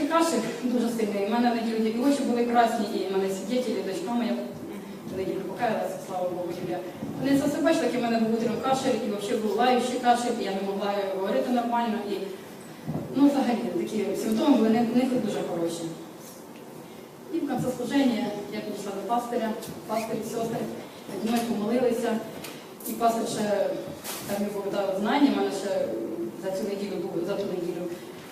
кашель дуже сильний. У мене в неділю і очі були красні, і в мене свідетелі, дочка моя в неділю покаялася, слава Богу, Юля. Вони це все бачили, такий в мене був утром кашель, і взагалі був лаючий кашель, і я не могла говорити нормально. І, ну, взагалі, такі симптоми були не дуже хороші. І в кінці служення я підійшла до пастиря, пастирі, сестри, наді мною помолилися. І пастир ще, так мені Бог дав знання, в мене ще за ту неділю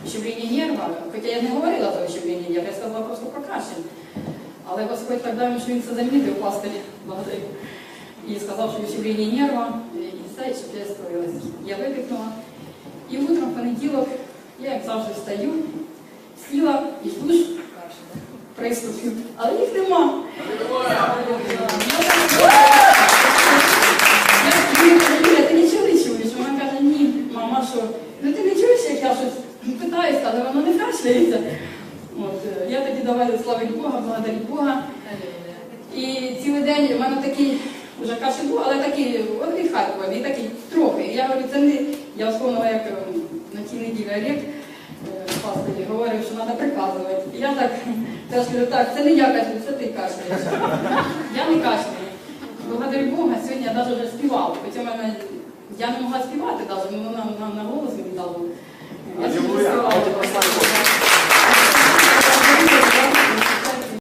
ущемлення нерва, хоча я не говорила за ущемлення нерва, я сказала просто про кашель. Але Господь так дав, що він це замітив, пастир, благодарю, і сказав, що ущемлення нерва, і все, щоб я справилася. Я видихнула. І утром, в понеділок, я, як завжди, встаю, сіла і жду приступів, але їх нема. Ти нічого не чуєш? Вона каже, ні, мама, що? Ну ти не чуєш, як я щось питаюся, але воно не кашляється. Я тоді давай славити Бога, благодарить Бога. І цілий день в мене такий, вже кашель був, але такий, від Харкова, і такий трохи. Я говорю, це не, я вспомнила, як на тій неділі Олег, пастор, говорив, що треба приказувати. І я так, теж кажу, так, це не я кашляю, це ти кашляєш. Я не кашляю. Благодарю Бога, сьогодні я навіть вже співала, хоча я не могла співати навіть, на голос мені дало. Я співала.